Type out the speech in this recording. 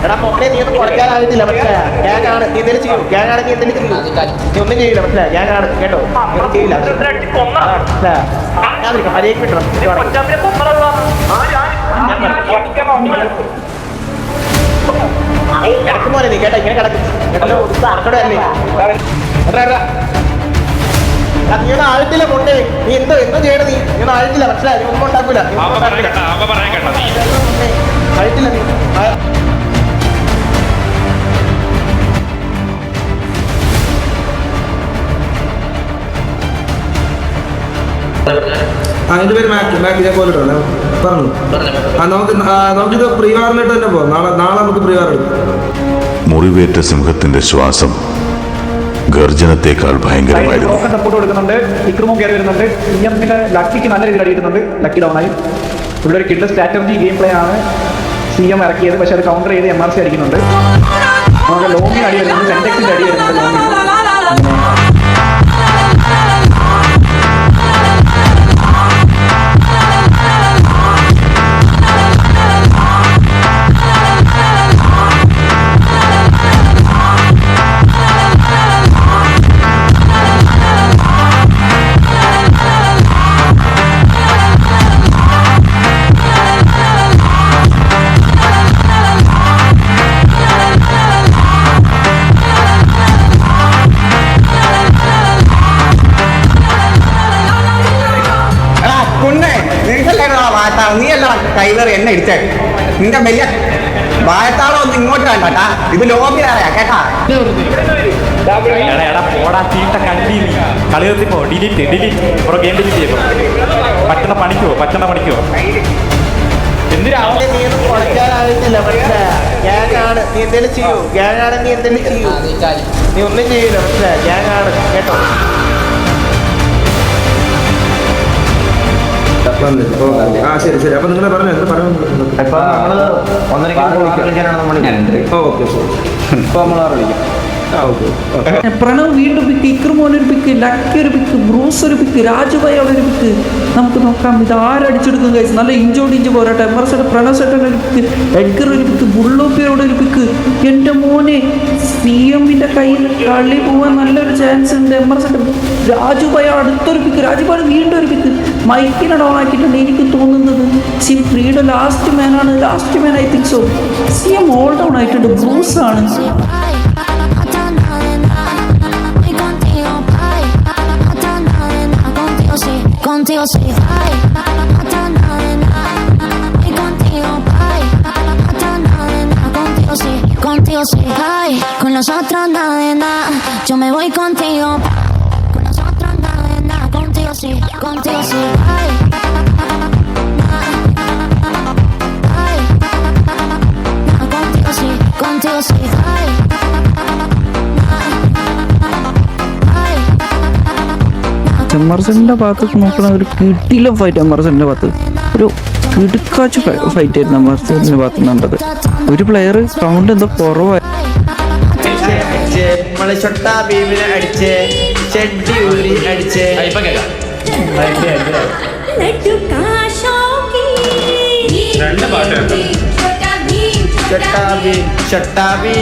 എടാ മോനെ നീ ഒന്നും കുറയ്ക്കാനായിട്ടില്ല മനസ്സിലായ ഗ്യാങ്ങാണ് നീ എന്തെങ്കിലും ചെയ്യും ഗ്യാങ്ങാണ് നീ എന്തെങ്കിലും ചെയ്യും നീ ഒന്നും ചെയ്യില്ല മനസ്സിലായ ഗ്യാങ്ങാണ് കേട്ടോ ഒന്നും ചെയ്യില്ല മനസ്സിലായ ഞാൻ നിൽക്കാം മര്യാദയ്ക്ക് വിട്ടണം കിടക്കും പോലെ നീ കേട്ടോ ഇങ്ങനെ കിടക്കും കേട്ടോ അടക്കട അല്ലേ നീ ഒന്നും ആഴത്തില്ല കൊണ്ടേ നീ എന്തോ ചെയ്യണ നീ ഒന്നും ആഴത്തില്ല മനസ്സിലായി നീ ഒന്നും ഉണ്ടാക്കൂല ആഴത്തില്ല നീ അതിന്റെ പേര് മാക്ക് ഇതേപോലെ പറഞ്ഞു നമുക്കിത് പ്രീവാറിലിട്ട് തന്നെ പോകാം നാളെ നമുക്ക് പ്രീവാർ എടുക്കാം. മുറിവേറ്റ സിംഹത്തിന്റെ ശ്വാസം ഗർജനത്തെക്കാൾ ഭയങ്കരമായിരുന്നു. സപ്പോർട്ട് കൊടുക്കുന്നുണ്ട്, ഇക്രമോ കയറി വരുന്നുണ്ട്, സിഎമ്മിന്റെ ലക്കിക്ക് നല്ല രീതിയിൽ അടിയിട്ടുന്നുണ്ട്. ലക്കി ഡൗൺ ആയി. ഇവിടെ ഒരു കിഡ് സ്ട്രാറ്റജി ഗെയിം പ്ലേ ആണ് സിഎം ഇറക്കിയത്. പക്ഷെ അത് കൗണ്ടർ ചെയ്ത് MRC അടിക്കുന്നുണ്ട്. നമുക്ക് ലോങ്ങിൽ അടി വരുന്നുണ്ട്, സെൻറ്റെക്സിന്റെ അടി വരുന്നുണ്ട് ലോങ്ങിൽ. നീയല്ല കൈവർ എന്നെ ഇടിച്ചേ നിന്റെ വലിയ വായത്താളോ ഒന്നും ഇങ്ങോട്ട് കണ്ടാ ഇത് ലോബി അറിയാ കേട്ടാ കളി നിർത്തിപ്പോ ഡിലീറ്റ് ഗെയിം ഡിലീറ്റ് ചെയ്തോ. പറ്റണ പണിക്കോ രാവിലെ നീ ഒന്നും കുറയ്ക്കാനായിട്ടില്ല മനസ്സിലായ ഗ്യാങ്ങാണ് നീ എന്തെങ്കിലും ചെയ്യൂ ഗ്യാങ്ങാണ് നീ എന്തെങ്കിലും ചെയ്യൂ നീ ഒന്നും ചെയ്യില്ല മനസ്സിലായ ഗ്യാങ്ങാണ് കേട്ടോ. ശരി അപ്പൊ നിങ്ങൾ പറഞ്ഞു എന്താ പറയുന്നത്? പ്രണവ് വീണ്ടും പിക്ക്, ഇക്രമോൻ ഒരു പിക്ക്, ലക്കി ഒരു പിക്ക്, ബ്രൂസ് ഒരു പിക്ക്, രാജുഭായ് ഒരു പിക്ക്. നമുക്ക് നോക്കാം ഇത് ആരടിച്ചെടുക്കും കഴിച്ചു. നല്ല ഇഞ്ച് പോരാട്ടെ. എമർസൺ പ്രണവ് സെട്ടൻ ഒരു പിക്ക്, എഡ്ഗർ ഒരു പിക്ക്, ബുള്ളോപ്പിയോടെ ഒരു പിക്ക്. എൻ്റെ മോനെ സിഎമ്മിന്റെ കയ്യിൽ കളി പോകാൻ നല്ലൊരു ചാൻസ് ഉണ്ട്. എമർസൺ രാജുഭായ് അടുത്തൊരു പിക്ക്, രാജുഭായ് വീണ്ടും ഒരു പിക്ക്. മൈക്കിനെ ഡൗൺ ആക്കിയിട്ടുണ്ട്. എനിക്ക് തോന്നുന്നത് ഫ്രീയുടെ last man I think so. CM all down ആയിട്ടുണ്ട്. ബ്രൂസ് ആണ്. Contigo soy high, no mata nada de nada. Y contigo bye, no mata nada de nada. Contigo soy high, con los otros nada de nada. Yo me voy contigo, con los otros nada de nada. Contigo soy high, contigo soy high. എമർസന്റെ ഭാഗത്ത് നോക്കണ ഒരു കിടിലം fight. എമർസന്റെ ഭാഗത്ത് ഒരു കിടുക്കാച്ച് fight ആയിരുന്നു എമർസന്റെ ഭാഗത്ത് കണ്ടത്. ഒരു പ്ലെയർ കൗണ്ട് എന്തോ കുറവായി. ഷട്ടാബി